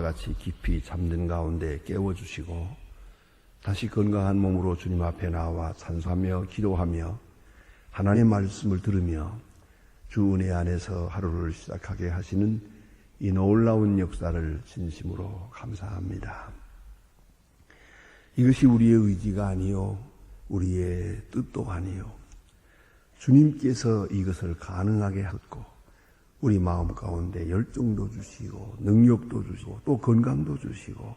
같이 깊이 잠든 가운데 깨워주시고 다시 건강한 몸으로 주님 앞에 나와 찬송하며 기도하며 하나님의 말씀을 들으며 주 은혜 안에서 하루를 시작하게 하시는 이 놀라운 역사를 진심으로 감사합니다. 이것이 우리의 의지가 아니요 우리의 뜻도 아니요 주님께서 이것을 가능하게 하셨고 우리 마음 가운데 열정도 주시고 능력도 주시고 또 건강도 주시고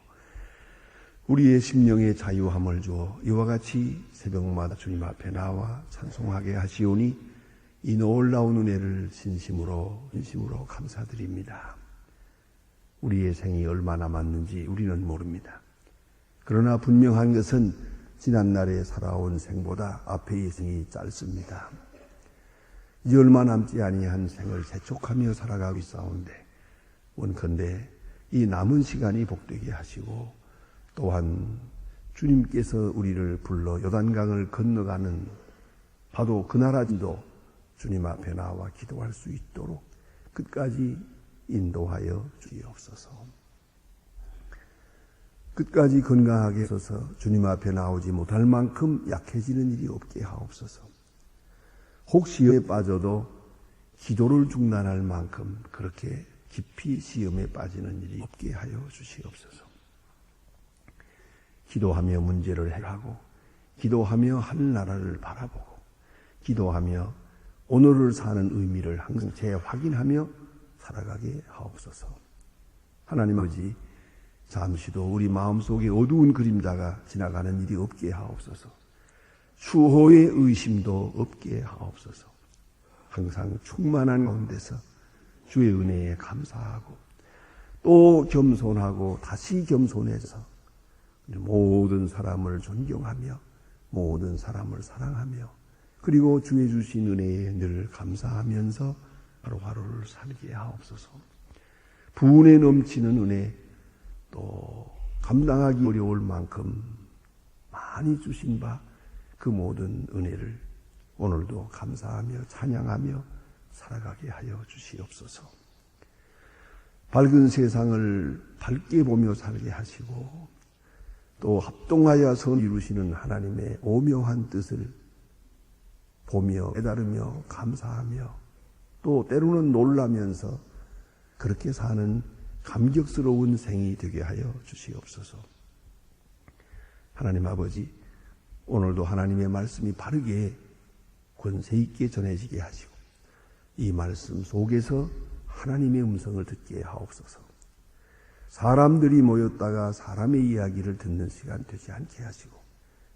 우리의 심령의 자유함을 주어 이와 같이 새벽마다 주님 앞에 나와 찬송하게 하시오니 이 놀라운 은혜를 진심으로 감사드립니다. 우리의 생이 얼마나 남았는지 우리는 모릅니다. 그러나 분명한 것은 지난날에 살아온 생보다 앞의 생이 짧습니다. 이제 얼마 남지 아니한 생을 재촉하며 살아가고 있사온데 원컨대 이 남은 시간이 복되게 하시고 또한 주님께서 우리를 불러 요단강을 건너가는 바로 그 나라도 주님 앞에 나와 기도할 수 있도록 끝까지 인도하여 주시옵소서. 끝까지 건강하게 서서 주님 앞에 나오지 못할 만큼 약해지는 일이 없게 하옵소서. 혹시 시험에 빠져도 기도를 중단할 만큼 그렇게 깊이 시험에 빠지는 일이 없게 하여 주시옵소서. 기도하며 문제를 해결하고 기도하며 하늘나라를 바라보고 기도하며 오늘을 사는 의미를 항상 재확인하며 살아가게 하옵소서. 하나님 아버지, 잠시도 우리 마음속에 어두운 그림자가 지나가는 일이 없게 하옵소서. 수호의 의심도 없게 하옵소서. 항상 충만한 가운데서 주의 은혜에 감사하고 또 겸손하고 다시 겸손해서 모든 사람을 존경하며 모든 사람을 사랑하며 그리고 주의 주신 은혜에 늘 감사하면서 하루하루를 살게 하옵소서. 부은에 넘치는 은혜 또 감당하기 어려울 만큼 많이 주신 바 그 모든 은혜를 오늘도 감사하며 찬양하며 살아가게 하여 주시옵소서. 밝은 세상을 밝게 보며 살게 하시고 또 합동하여 선 이루시는 하나님의 오묘한 뜻을 보며 깨달으며 감사하며 또 때로는 놀라면서 그렇게 사는 감격스러운 생이 되게 하여 주시옵소서. 하나님 아버지, 오늘도 하나님의 말씀이 바르게 권세 있게 전해지게 하시고 이 말씀 속에서 하나님의 음성을 듣게 하옵소서. 사람들이 모였다가 사람의 이야기를 듣는 시간 되지 않게 하시고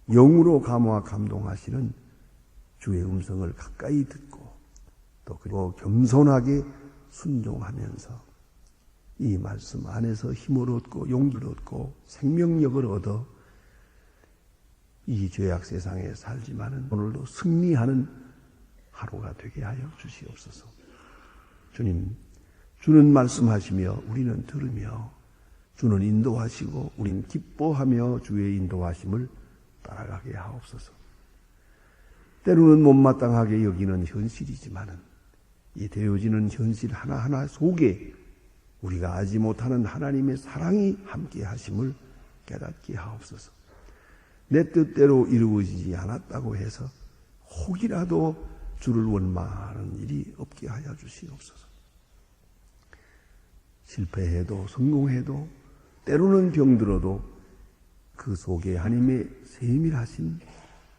영으로 감화 감동하시는 주의 음성을 가까이 듣고 또 그리고 겸손하게 순종하면서 이 말씀 안에서 힘을 얻고 용기를 얻고 생명력을 얻어 이 죄악 세상에 살지만은 오늘도 승리하는 하루가 되게 하여 주시옵소서. 주님, 주는 말씀하시며 우리는 들으며 주는 인도하시고 우리는 기뻐하며 주의 인도하심을 따라가게 하옵소서. 때로는 못마땅하게 여기는 현실이지만은 이 되어지는 현실 하나하나 속에 우리가 알지 못하는 하나님의 사랑이 함께 하심을 깨닫게 하옵소서. 내 뜻대로 이루어지지 않았다고 해서 혹이라도 주를 원망하는 일이 없게 하여 주시옵소서. 실패해도 성공해도 때로는 병들어도 그 속에 하나님의 세밀하신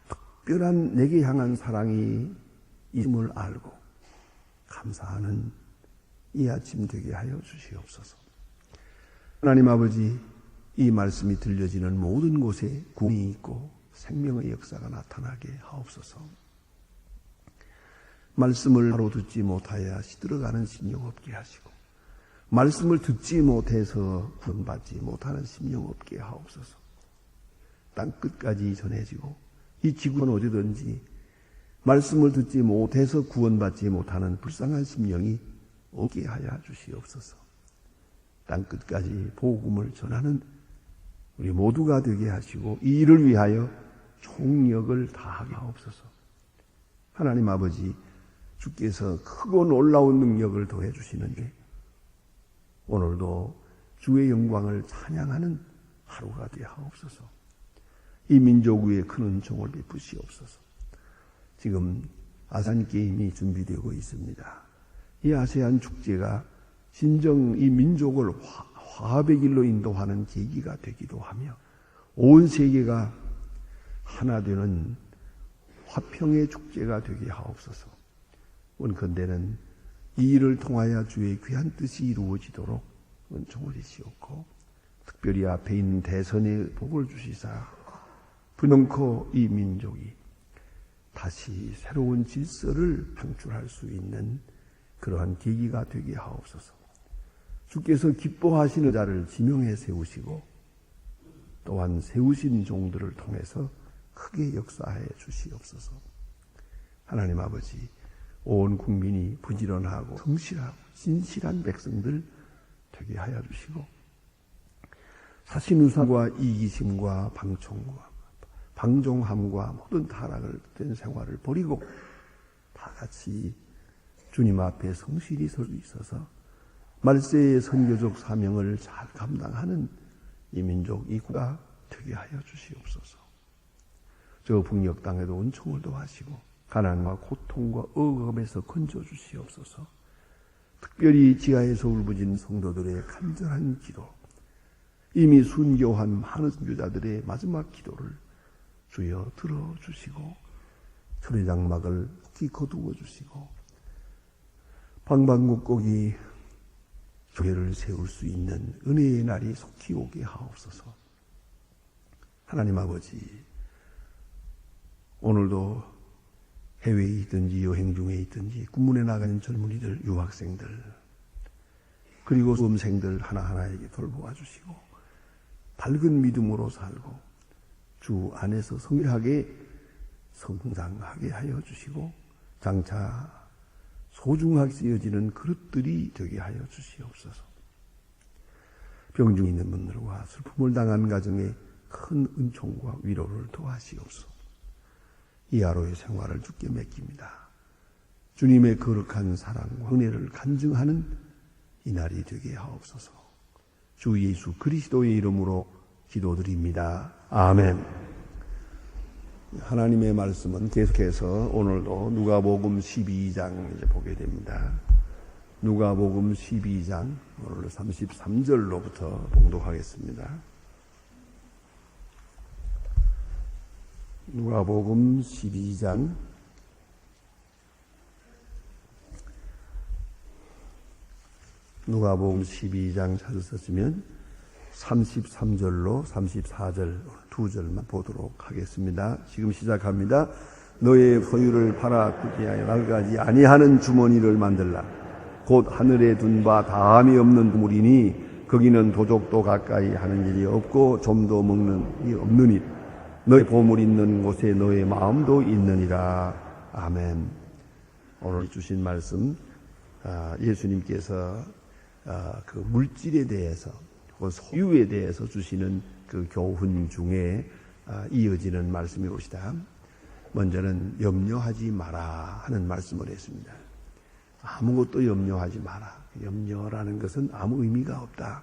특별한 내게 향한 사랑이 있음을 알고 감사하는 이 아침 되게 하여 주시옵소서. 하나님 아버지, 이 말씀이 들려지는 모든 곳에 구원이 있고 생명의 역사가 나타나게 하옵소서. 말씀을 바로 듣지 못하여 시들어가는 심령 없게 하시고 말씀을 듣지 못해서 구원받지 못하는 심령 없게 하옵소서. 땅 끝까지 전해지고 이 지구는 어디든지 말씀을 듣지 못해서 구원받지 못하는 불쌍한 심령이 없게 하여 주시옵소서. 땅 끝까지 복음을 전하는 우리 모두가 되게 하시고 이 일을 위하여 총력을 다하게 하옵소서. 하나님 아버지, 주께서 크고 놀라운 능력을 더해 주시는데 오늘도 주의 영광을 찬양하는 하루가 되하옵소서. 이 민족 위에 큰 은총을 베푸시옵소서. 지금 아세안 게임이 준비되고 있습니다. 이 아세안 축제가 진정 이 민족을 화합의 길로 인도하는 계기가 되기도 하며 온 세계가 하나 되는 화평의 축제가 되게 하옵소서. 원컨대는 이 일을 통하여 주의 귀한 뜻이 이루어지도록 은총을 주시옵고 특별히 앞에 있는 대선에 복을 주시사 분명코 이 민족이 다시 새로운 질서를 창출할 수 있는 그러한 계기가 되게 하옵소서. 주께서 기뻐하시는 자를 지명해 세우시고 또한 세우신 종들을 통해서 크게 역사해 주시옵소서. 하나님 아버지, 온 국민이 부지런하고 성실하고 진실한 백성들 되게 하여 주시고 사신우사과 이기심과 방총과 방종함과 모든 타락을 된 생활을 버리고 다 같이 주님 앞에 성실히 설 수 있어서 말세의 선교적 사명을 잘 감당하는 이 민족, 이 국가 되게 하여 주시옵소서. 저 북녘 땅에도 은총을 더하시고 가난과 고통과 억압에서 건져 주시옵소서. 특별히 지하에서 울부짖는 성도들의 간절한 기도, 이미 순교한 많은 선교자들의 마지막 기도를 주여 들어주시고 철회장막을 깊이 거두어 주시고 방방곡곡이 교회를 세울 수 있는 은혜의 날이 속히 오게 하옵소서. 하나님 아버지, 오늘도 해외에 있든지 여행 중에 있든지 군문에 나가는 젊은이들, 유학생들 그리고 수험생들 하나하나에게 돌보아 주시고 밝은 믿음으로 살고 주 안에서 성실하게 성장하게 하여 주시고 장차 소중하게 쓰여지는 그릇들이 되게 하여 주시옵소서. 병중에 있는 분들과 슬픔을 당한 가정에 큰 은총과 위로를 도하시옵소서. 이 하루의 생활을 주께 맡깁니다. 주님의 거룩한 사랑과 은혜를 간증하는 이 날이 되게 하옵소서. 주 예수 그리스도의 이름으로 기도드립니다. 아멘. 하나님의 말씀은 계속해서 오늘도 누가복음 12장 이제 보게 됩니다. 누가복음 12장 오늘 33절로부터 봉독하겠습니다. 누가복음 12장 누가복음 12장 찾으셨으면 33절로 34절 두 절만 보도록 하겠습니다. 지금 시작합니다. 너의 소유를 팔아 구제하여 나가지 아니하는 주머니를 만들라. 곧 하늘에 둔 바 다함이 없는 물이니 거기는 도적도 가까이 하는 일이 없고 좀도 먹는 일이 없느니 너의 보물 있는 곳에 너의 마음도 있느니라. 아멘. 오늘 주신 말씀 예수님께서 그 물질에 대해서 소유에 대해서 주시는 그 교훈 중에 이어지는 말씀이 옵시다. 먼저는 염려하지 마라 하는 말씀을 했습니다. 아무것도 염려하지 마라. 염려라는 것은 아무 의미가 없다.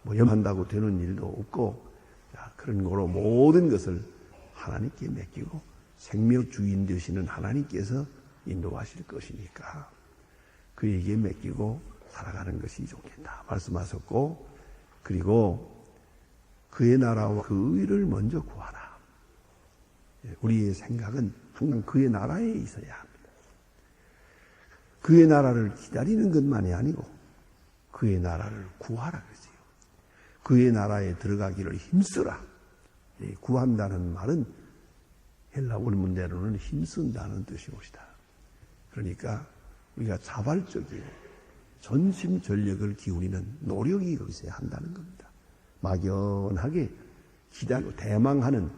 뭐 염려한다고 되는 일도 없고 그런 거로 모든 것을 하나님께 맡기고 생명 주인 되시는 하나님께서 인도하실 것이니까 그에게 맡기고 살아가는 것이 좋겠다 말씀하셨고, 그리고 그의 나라와 그 의를 먼저 구하라. 우리의 생각은 항상 그의 나라에 있어야 합니다. 그의 나라를 기다리는 것만이 아니고 그의 나라를 구하라 그러지요. 그의 나라에 들어가기를 힘쓰라. 구한다는 말은 헬라 원문대로는 힘쓴다는 뜻이옵시다. 그러니까 우리가 자발적이고 전심전력을 기울이는 노력이 거기서 한다는 겁니다. 막연하게 기다리고 대망하는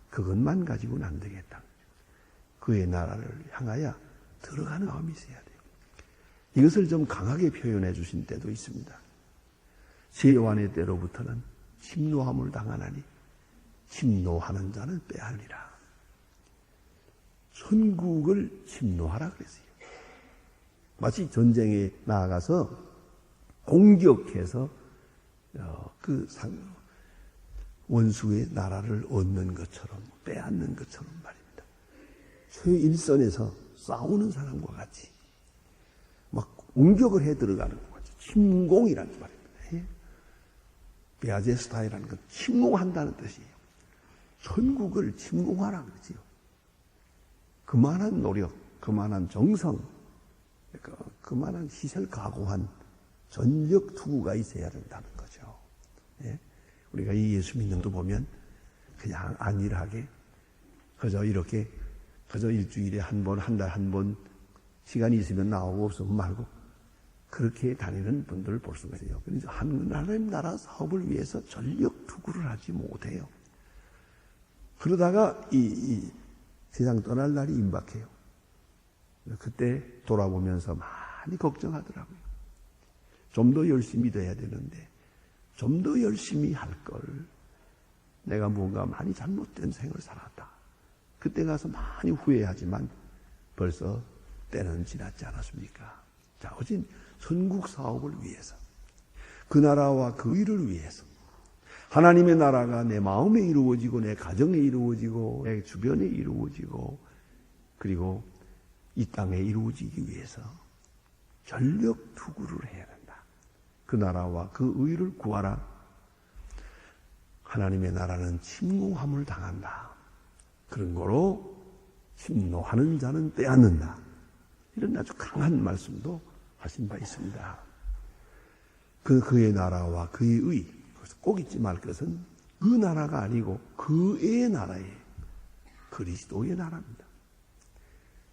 그것만 가지고는 안 되겠다. 그의 나라를 향하여 들어가는 마음이 있어야 돼요. 이것을 좀 강하게 표현해 주신 때도 있습니다. 제요한의 때로부터는 침노함을 당하나니 침노하는 자는 빼앗으리라. 천국을 침노하라 그랬어요. 마치 전쟁에 나아가서 공격해서 원수의 나라를 얻는 것처럼, 빼앗는 것처럼 말입니다. 최일선에서 싸우는 사람과 같이 막 공격을 해 들어가는 것 같이 침공이라는 말입니다. 베아제스타이라는 건 침공한다는 뜻이에요. 천국을 침공하라 그러지요. 그만한 노력, 그만한 정성, 그만한 희생을 각오한 전력 투구가 있어야 된다는 거죠. 우리가 이 예수 믿는 거 보면 그냥 안일하게 그저 일주일에 한 번, 한 달 한 번 시간이 있으면 나오고 없으면 말고 그렇게 다니는 분들을 볼 수가 있어요. 그래서 하나님 나라 사업을 위해서 전력 투구를 하지 못해요. 그러다가 이 세상 떠날 날이 임박해요. 그때 돌아보면서 많이 걱정하더라고요. 좀 더 열심히 돼야 되는데 좀 더 열심히 할 걸. 내가 뭔가 많이 잘못된 생을 살았다. 그때 가서 많이 후회하지만 벌써 때는 지났지 않았습니까? 자, 어진 천국 사업을 위해서, 그 나라와 그 일을 위해서, 하나님의 나라가 내 마음에 이루어지고 내 가정에 이루어지고 내 주변에 이루어지고 그리고 이 땅에 이루어지기 위해서 전력 투구를 해야 된다. 그 나라와 그 의를 구하라. 하나님의 나라는 침공함을 당한다. 그런 거로 침노하는 자는 빼앗는다. 이런 아주 강한 말씀도 하신 바 있습니다. 그의 나라와 그의 의, 꼭 잊지 말 것은 그 나라가 아니고 그의 나라예요. 그리스도의 나라입니다.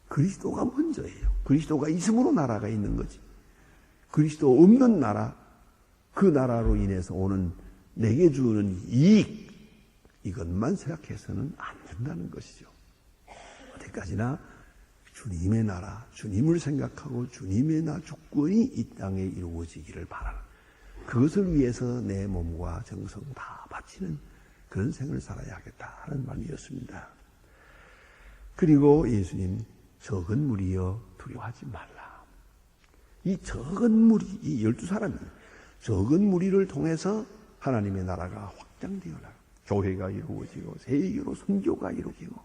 그리스도가 먼저예요. 그리스도가 있음으로 나라가 있는 거지. 그리스도 없는 나라, 그 나라로 인해서 오는 내게 주는 이익, 이것만 생각해서는 안 된다는 것이죠. 어디까지나 주님의 나라, 주님을 생각하고 주님의 주권이 이 땅에 이루어지기를 바라는, 그것을 위해서 내 몸과 정성 다 바치는 그런 생을 살아야 하겠다 하는 말이었습니다. 그리고 예수님, 적은 무리여 두려워하지 말라. 이 적은 무리, 이 12사람이 적은 무리를 통해서 하나님의 나라가 확장되어 나가, 교회가 이루어지고 세계로 선교가 이루어지고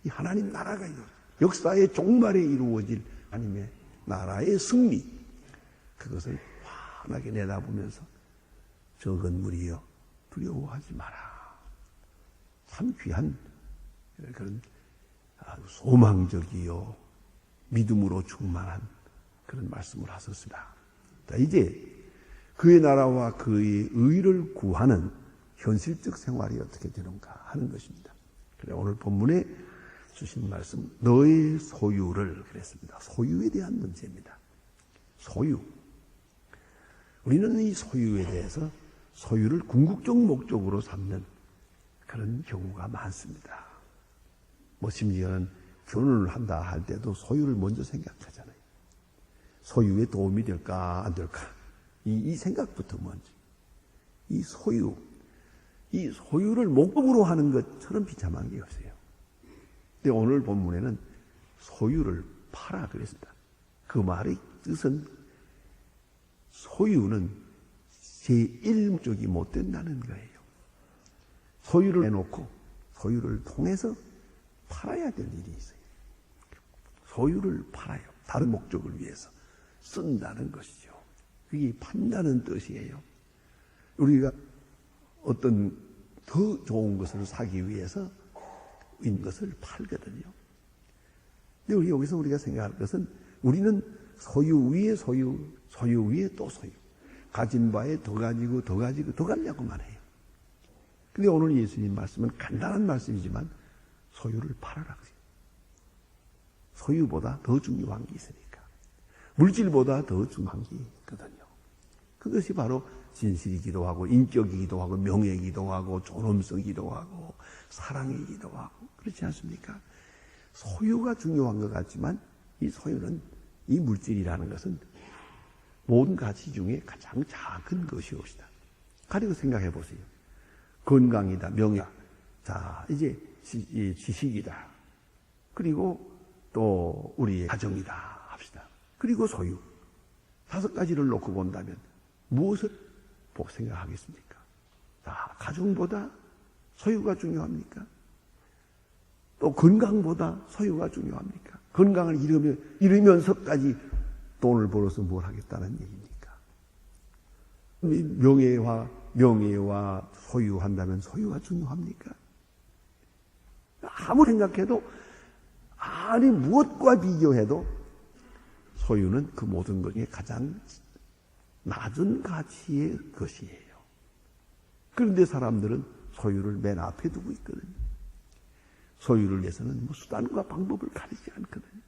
이 하나님 나라가 이루어지고 역사의 종말에 이루어질 하나님의 나라의 승리, 그것을 환하게 내다보면서 적은 무리여 두려워하지 마라. 참 귀한 그런 소망적이요 믿음으로 충만한 그런 말씀을 하셨습니다. 자, 이제 그의 나라와 그의 의를 구하는 현실적 생활이 어떻게 되는가 하는 것입니다. 그래, 오늘 본문에 주신 말씀, 너의 소유를 그랬습니다. 소유에 대한 문제입니다. 소유. 우리는 이 소유에 대해서 소유를 궁극적 목적으로 삼는 그런 경우가 많습니다. 심지어는 결혼을 한다 할 때도 소유를 먼저 생각하잖아요. 소유에 도움이 될까 안 될까, 이 생각부터 먼저. 이 소유를 목적으로 하는 것처럼 비참한 게 없어요. 근데 오늘 본문에는 소유를 팔아 그랬습니다. 그 말의 뜻은 소유는 제1목적이 못 된다는 거예요. 소유를 내놓고 소유를 통해서 팔아야 될 일이 있어요. 소유를 팔아요. 다른 목적을 위해서 쓴다는 것이죠. 그게 판다는 뜻이에요. 우리가 어떤 더 좋은 것을 사기 위해서 인 것을 팔거든요. 근데 우리 여기서 우리가 생각할 것은 우리는 소유 위에 소유, 소유 위에 또 소유. 가진 바에 더 가지고 더 가지고 더 가려고만 해요. 근데 오늘 예수님 말씀은 간단한 말씀이지만 소유를 팔아라. 소유보다 더 중요한 게 있으니까. 물질보다 더 중요한 게 있거든요. 그것이 바로 진실이기도 하고 인격이기도 하고 명예이기도 하고 존엄성이기도 하고 사랑이기도 하고 그렇지 않습니까? 소유가 중요한 것 같지만 이 소유는, 이 물질이라는 것은 모든 가치 중에 가장 작은 것이옵시다. 가리고 생각해 보세요. 건강이다, 명예다. 자, 이제 지식이다. 그리고 또 우리의 가정이다 합시다. 그리고 소유. 5가지를 놓고 본다면 무엇을 생각하겠습니까? 가정보다 소유가 중요합니까? 또 건강보다 소유가 중요합니까? 건강을 잃으면서까지 돈을 벌어서 뭘 하겠다는 얘기입니까? 명예와 소유한다면 소유가 중요합니까? 아무리 생각해도 아니 무엇과 비교해도 소유는 그 모든 것 중에 가장 낮은 가치의 것이에요. 그런데 사람들은 소유를 맨 앞에 두고 있거든요. 소유를 위해서는 수단과 방법을 가리지 않거든요.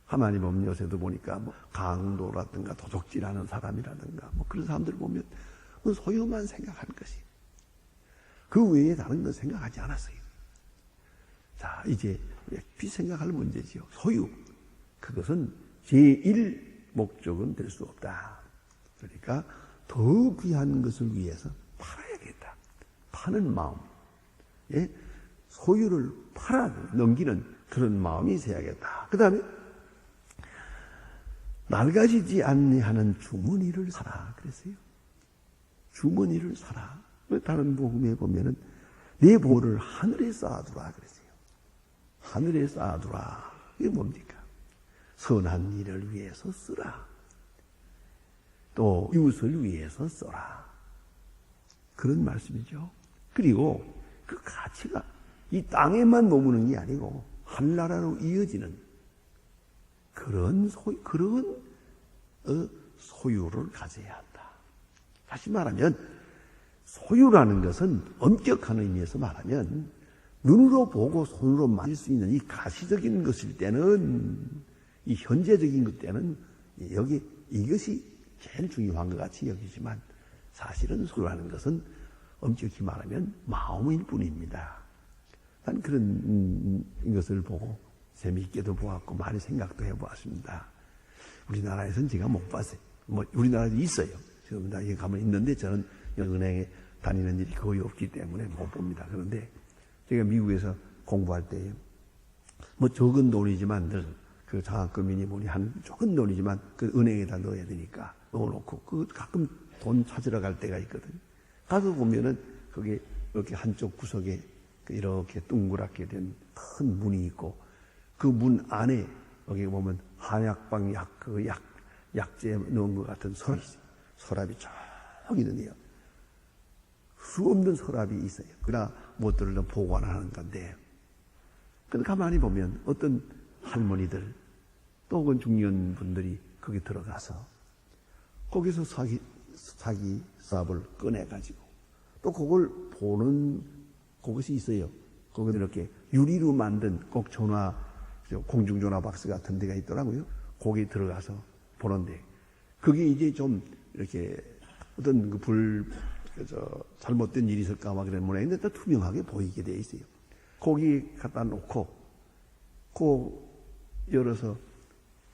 하나님 보면 요새도 보니까 강도라든가 도적질하는 사람이라든가 그런 사람들 보면 소유만 생각하는 것이 그 외에 다른 건 생각하지 않았어요. 자, 이제 깊이 생각할 문제지요. 소유. 그것은 제1 목적은 될 수 없다. 그러니까 더 귀한 것을 위해서 팔아야겠다. 파는 마음. 예? 소유를 팔아 넘기는 그런 마음이 있어야겠다. 그 다음에 낡아지지 아니하는 주머니를 사라 그랬어요. 주머니를 사라. 다른 복음에 보면은 내 보물을 하늘에 쌓아두라 그랬어요. 하늘에 쌓아두라. 이게 뭡니까? 선한 일을 위해서 쓰라. 또 이웃을 위해서 써라. 그런 말씀이죠. 그리고 그 가치가 이 땅에만 머무는 게 아니고 한나라로 이어지는 그런 소유를 가져야 한다. 다시 말하면 소유라는 것은 엄격한 의미에서 말하면 눈으로 보고 손으로 만질 수 있는 이 가시적인 것일 때는 이 현재적인 것 때는 여기 이것이 제일 중요한 것 같이 여기지만 사실은 소유라는 것은 엄격히 말하면 마음일 뿐입니다. 난 그런 것을 보고 재미있게도 보았고 많이 생각도 해보았습니다. 우리나라에서는 제가 못 봤어요. 우리나라에도 있어요. 지금 나 여기 가면 있는데 저는 은행에 다니는 일이 거의 없기 때문에 못 봅니다. 그런데 제가 미국에서 공부할 때 적은 돈이지만 늘 그 장학금이니 뭐니 한 적은 돈이지만 그 은행에다 넣어야 되니까 넣어놓고 그 가끔 돈 찾으러 갈 때가 있거든요. 가서 보면은 거기 이렇게 한쪽 구석에 이렇게 동그랗게 된 큰 문이 있고 그 문 안에 여기 보면 한약방 약재 넣은 것 같은 서랍이 쫙 있는데요. 수 없는 서랍이 있어요. 그러나 무엇들을 보관하는 건데, 근데 가만히 보면 어떤 할머니들 또 혹은 중년 분들이 거기 들어가서 거기서 자기 서랍을 꺼내가지고 또 그걸 보는 그것이 있어요. 거기 이렇게 유리로 만든 꼭 공중전화 박스 같은 데가 있더라고요. 거기 들어가서 보는데 그게 이제 좀 이렇게 어떤 잘못된 일이 있을까 막 그런 모양인데 또 투명하게 보이게 돼 있어요. 거기 갖다 놓고 열어서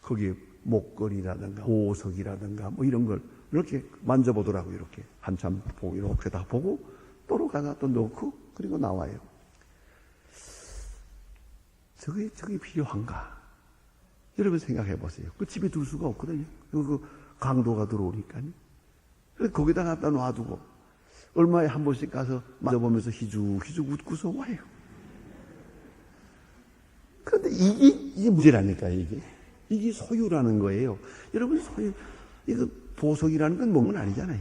거기에 목걸이라든가 보석이라든가 이런 걸 이렇게 만져보더라고요. 이렇게 한참 보고 이렇게 다 보고 또 가다 또 넣고 그리고 나와요. 저게 필요한가? 여러분 생각해 보세요. 그 집에 둘 수가 없거든요. 그 강도가 들어오니까요. 그래서 거기다 갖다 놔두고 얼마에 한 번씩 가서 만져보면서 희죽희죽 웃고서 와요. 그런데 이게 문제라니까 이게 소유라는 거예요. 여러분 소유, 이거 보석이라는 건 뭔 건 아니잖아요.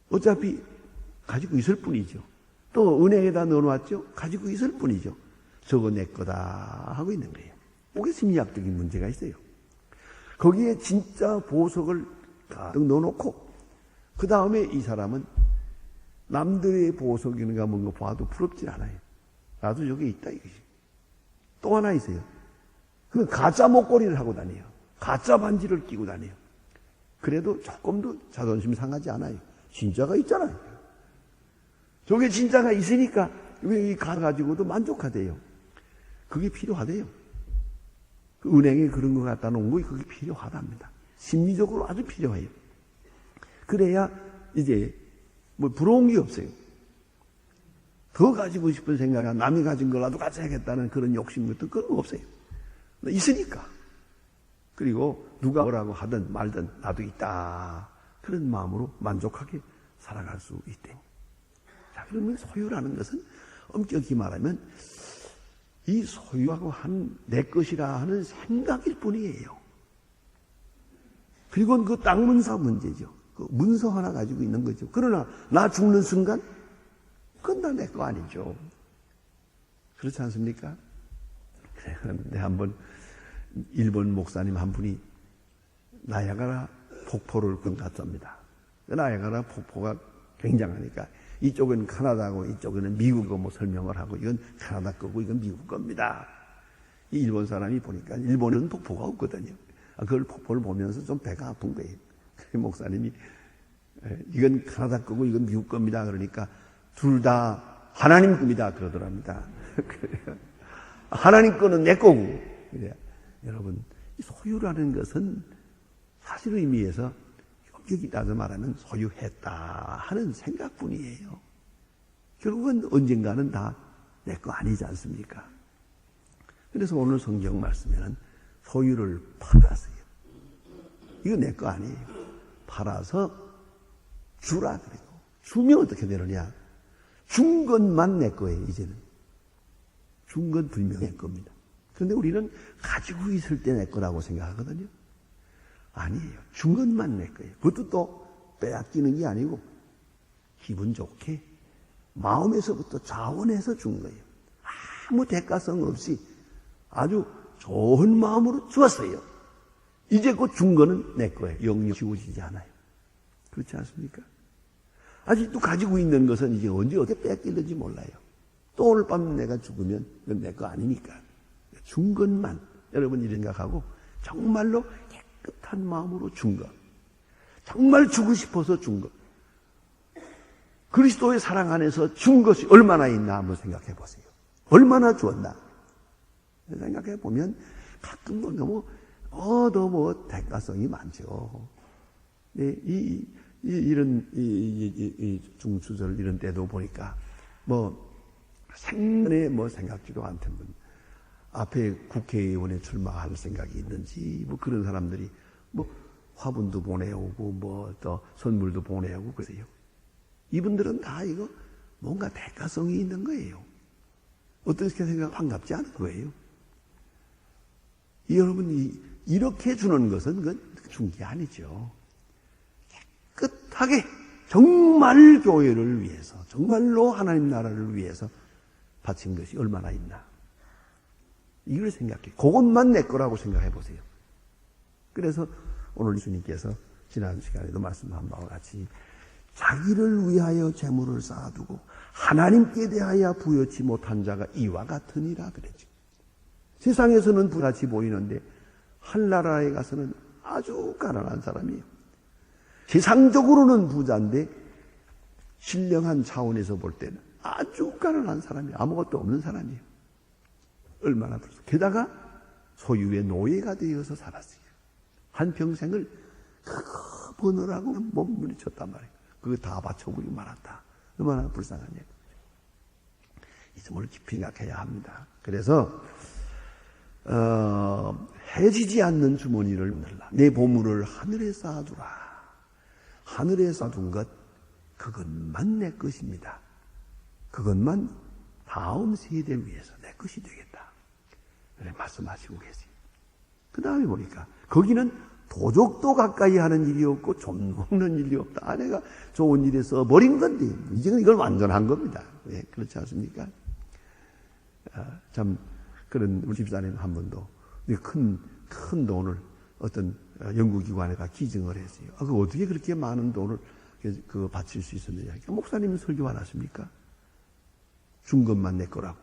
어차피 가지고 있을 뿐이죠. 또 은행에다 넣어놨죠. 가지고 있을 뿐이죠. 저거 내 거다 하고 있는 거예요. 그게 심리학적인 문제가 있어요. 거기에 진짜 보석을 가득 넣어놓고 그 다음에 이 사람은 남들의 보석인가 뭔가 봐도 부럽지 않아요. 나도 저게 있다 이것이. 또 하나 있어요. 그 가짜 목걸이를 하고 다녀요. 가짜 반지를 끼고 다녀요. 그래도 조금도 자존심 상하지 않아요. 진짜가 있잖아요. 저게 진짜가 있으니까 왜 가가지고도 만족하대요. 그게 필요하대요. 그 은행에 그런 거 갖다 놓은 거 그게 필요하답니다. 심리적으로 아주 필요해요. 그래야 이제 부러운 게 없어요. 더 가지고 싶은 생각이 남이 가진 거라도 가져야겠다는 그런 욕심 같은 그런 거 없어요. 있으니까. 그리고 누가 뭐라고 하든 말든 나도 있다 그런 마음으로 만족하게 살아갈 수 있대. 자, 그러면 소유라는 것은 엄격히 말하면 이 소유하고 한 내 것이라 하는 생각일 뿐이에요. 그리고 그 땅 문서 문제죠. 그 문서 하나 가지고 있는 거죠. 그러나 나 죽는 순간 그건 다 내 거 아니죠. 그렇지 않습니까? 그래, 그런데 한번 일본 목사님 한 분이 나야가라 폭포를 갔답니다. 나야가라 폭포가 굉장하니까 이쪽은 카나다고 이쪽은 미국이고 뭐 설명을 하고 이건 카나다 거고 이건 미국 겁니다. 이 일본 사람이 보니까 일본은 폭포가 없거든요. 그걸 폭포를 보면서 좀 배가 아픈 거예요. 그 목사님이 이건 카나다 거고 이건 미국 겁니다. 그러니까 둘 다 하나님 겁니다. 그러더랍니다. 하나님 거는 내 거고. 여러분, 소유라는 것은 사실 의미에서 여기 따져 말하면 소유했다 하는 생각뿐이에요. 결국은 언젠가는 다 내 거 아니지 않습니까? 그래서 오늘 성경 말씀에는 소유를 팔았어요. 이거 내 거 아니에요. 팔아서 주라 그래요. 주면 어떻게 되느냐? 준 것만 내 거예요, 이제는. 준 건 분명히 내 겁니다. 그런데 우리는 가지고 있을 때 내 거라고 생각하거든요. 아니에요. 준 것만 내 거예요. 그것도 또 빼앗기는 게 아니고 기분 좋게 마음에서부터 자원해서 준 거예요. 아무 대가성 없이 아주 좋은 마음으로 주었어요. 이제 그 준 거는 내 거예요. 영영 지워지지 않아요. 그렇지 않습니까? 아직도 가지고 있는 것은 이제 언제 어떻게 뺏길는지 몰라요. 또 오늘 밤 내가 죽으면 그건 내 거 아니니까. 준 것만 여러분이 생각하고 정말로 깨끗한 마음으로 준 것. 정말 주고 싶어서 준 것. 그리스도의 사랑 안에서 준 것이 얼마나 있나 한번 생각해 보세요. 얼마나 주었나. 생각해 보면 가끔 너무 너무 대가성이 많죠. 이런 중추절 이런 때도 보니까 생전에 생각지도 않던 분 앞에 국회의원에 출마할 생각이 있는지 그런 사람들이 화분도 보내오고 또 선물도 보내오고 그러세요. 이분들은 다 이거 뭔가 대가성이 있는 거예요. 어떻게 생각 반갑지 않은 거예요. 여러분이 이렇게 주는 것은 그건 준 게 아니죠. 깨끗하게 정말 교회를 위해서 정말로 하나님 나라를 위해서 바친 것이 얼마나 있나. 이걸 생각해. 그것만 내 거라고 생각해 보세요. 그래서 오늘 예수님께서 지난 시간에도 말씀한 바와 같이 자기를 위하여 재물을 쌓아두고 하나님께 대하여 부여치 못한 자가 이와 같으니라 그랬죠. 세상에서는 부같이 보이는데 한나라에 가서는 아주 가난한 사람이에요. 세상적으로는 부자인데 신령한 차원에서 볼 때는 아주 가난한 사람이에요. 아무것도 없는 사람이에요. 얼마나 불쌍해. 게다가 소유의 노예가 되어서 살았어요. 한평생을 그거 버느라고 몸부림쳤단 말이에요. 그거 다 바쳐버리고 말았다. 얼마나 불쌍한 얘기. 이 점을 깊이 생각해야 합니다. 그래서 해지지 않는 주머니를 만들라. 내 보물을 하늘에 쌓아두라. 하늘에 쌓아둔 것 그것만 내 것입니다. 그것만 다음 세대를 위해서 내 것이 되겠다. 그래 말씀하시고 계세요. 그 다음에 보니까 거기는 도적도 가까이 하는 일이 없고 좀 먹는 일이 없다. 아내가 좋은 일에 써버린 건데 이제는 이걸 완전한 겁니다. 예, 그렇지 않습니까? 참 그런 우리 집사님 한 분도 큰 돈을 어떤 연구기관에다 기증을 했어요. 그 어떻게 그렇게 많은 돈을 바칠 수 있었느냐. 목사님은 설교 안 하십니까? 준 것만 내 거라고.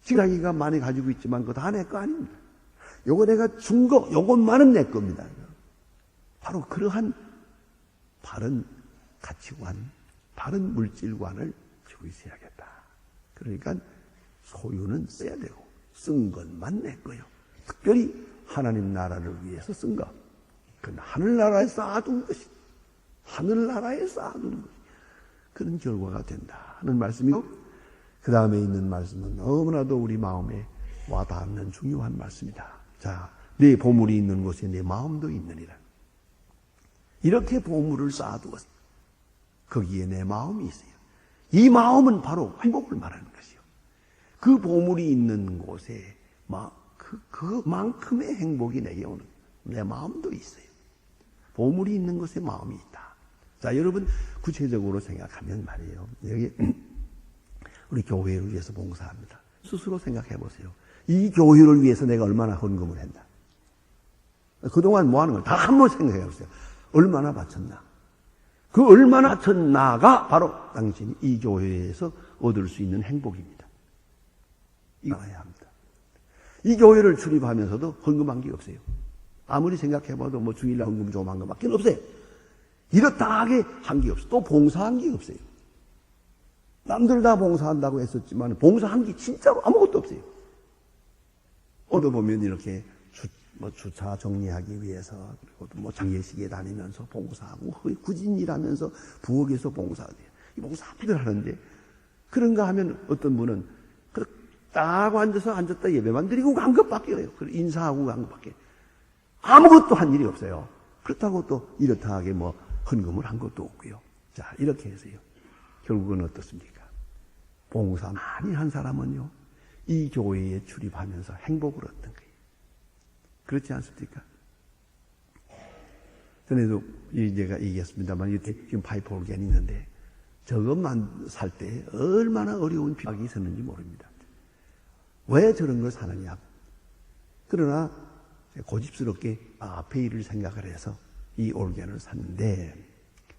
자기가 많이 가지고 있지만 그거 다 내 거 아닙니다. 요거 내가 준 거, 요것만은 내 겁니다. 바로 그러한 바른 가치관, 바른 물질관을 지고 있어야겠다. 그러니까 소유는 써야 되고 쓴 것만 내 거요. 특별히 하나님 나라를 위해서 쓴 것. 그건 하늘나라에 쌓아둔 것이 하늘나라에 쌓아둔 것이 그런 결과가 된다 하는 말씀이고 그 다음에 있는 말씀은 너무나도 우리 마음에 와닿는 중요한 말씀이다. 자, 내 보물이 있는 곳에 내 마음도 있느니라. 이렇게 보물을 쌓아두었어요. 거기에 내 마음이 있어요. 이 마음은 바로 행복을 말하는 것이요. 그 보물이 있는 곳에 그만큼의 행복이 내게 오는 내 마음도 있어요. 보물이 있는 곳에 마음이 있다. 자, 여러분 구체적으로 생각하면 말이에요. 여기 우리 교회를 위해서 봉사합니다. 스스로 생각해 보세요. 이 교회를 위해서 내가 얼마나 헌금을 했나. 그동안 뭐 하는 걸 다 한번 생각해 보세요. 얼마나 바쳤나. 그 얼마나 바쳤나가 바로 당신이 이 교회에서 얻을 수 있는 행복입니다. 이거 알아야 합니다. 이 교회를 출입하면서도 헌금한 게 없어요. 아무리 생각해봐도 뭐 주일날 헌금 좀 한 것밖에 없어요. 이렇다하게 한 게 없어요. 또 봉사한 게 없어요. 남들 다 봉사한다고 했었지만 봉사한 게 진짜로 아무것도 없어요. 어디 보면 이렇게 주차 정리하기 위해서 그리고 또 뭐 장례식에 다니면서 봉사하고 구진일하면서 부엌에서 봉사해요. 이 봉사들 하는데 그런가 하면 어떤 분은 딱 앉았다 예배만 드리고 간 것밖에 없어요. 인사하고 간 것밖에. 아무것도 한 일이 없어요. 그렇다고 또 이렇다하게 뭐 헌금을 한 것도 없고요. 자, 이렇게 해서요. 결국은 어떻습니까? 봉사 많이 한 사람은요, 이 교회에 출입하면서 행복을 얻는 거예요. 그렇지 않습니까? 전에도 제가 얘기했습니다만, 지금 파이프 올겐이 있는데, 저것만 살 때 얼마나 어려운 비박이 있었는지 모릅니다. 왜 저런 걸 사느냐. 그러나 고집스럽게 페이를 생각을 해서 이 올겐을 샀는데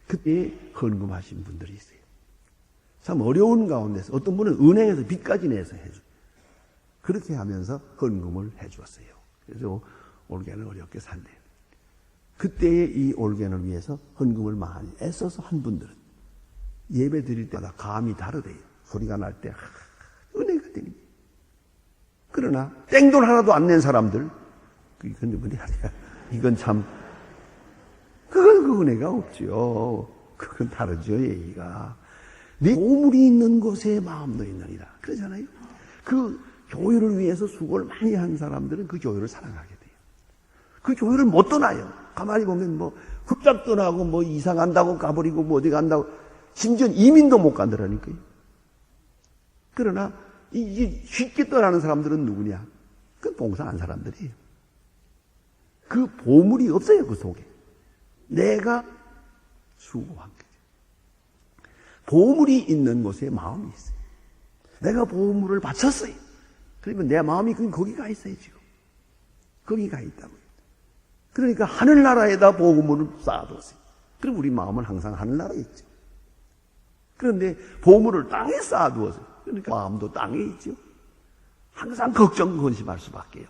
그때 헌금하신 분들이 있어요. 참 어려운 가운데서 어떤 분은 은행에서 빚까지 내서 해줘. 그렇게 하면서 헌금을 해주었어요. 그래서 올겐을 어렵게 샀네요. 그때의 이 올겐을 위해서 헌금을 많이 애써서 한 분들은 예배 드릴 때마다 감이 다르대요. 소리가 날 때 은혜가 되는 거예요. 그러나 땡돈 하나도 안 낸 사람들, 이건 은혜 아니야. 이건 참 그건 그 은혜가 없죠. 그건 다르죠, 얘기가. 내 보물이 있는 곳에 마음도 있느니라. 그러잖아요. 그 교회를 위해서 수고를 많이 한 사람들은 그 교회를 사랑하게 돼요. 그 교회를 못 떠나요. 가만히 보면 뭐 흡잡 떠나고 뭐 이사 간다고 가버리고 뭐 어디 간다고 심지어 이민도 못 간다라니까요. 그러나 이게 쉽게 떠나는 사람들은 누구냐? 그 봉사한 사람들이에요. 그 보물이 없어요, 그 속에. 내가 수고한 거죠. 보물이 있는 곳에 마음이 있어요. 내가 보물을 바쳤어요. 그러면 내 마음이 거기가 있어요, 지금. 거기가 있다고요. 그러니까 하늘나라에다 보물을 쌓아뒀어요. 그럼 우리 마음은 항상 하늘나라에 있죠. 그런데 보물을 땅에 쌓아두었어요. 그러니까 마음도 땅에 있죠. 항상 걱정, 근심할 수밖에요.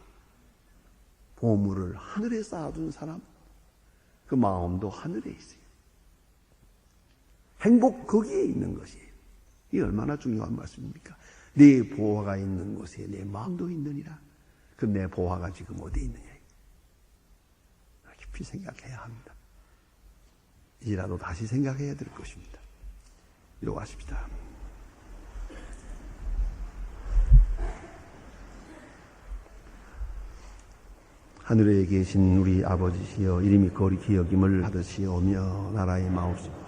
보물을 하늘에 쌓아둔 사람, 그 마음도 하늘에 있어요. 행복 거기에 있는 것이에요. 이게 얼마나 중요한 말씀입니까? 내 보화가 있는 곳에 내 마음도 있느니라. 그 내 보화가 지금 어디에 있느냐. 깊이 생각해야 합니다. 이제라도 다시 생각해야 될 것입니다. 이러하십시다. 하늘에 계신 우리 아버지시여, 이름이 거룩히 여김을 받으시오며 나라의 마옵시고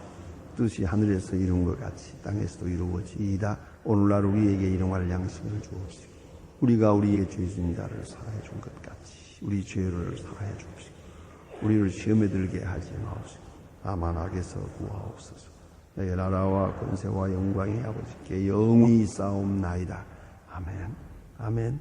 뜻이 하늘에서 이룬 것 같이 땅에서도 이루어지이다. 오늘날 우리에게 일용할 양식을 주옵시고 우리가 우리의 죄진 자를 사하여 준 것 같이 우리 죄를 사하여 주옵시고 우리를 시험에 들게 하지 마옵시고 다만 악에서 구하옵소서. 내 나라와 권세와 영광이 아버지께 영원히 있사옵나이다. 아멘. 아멘.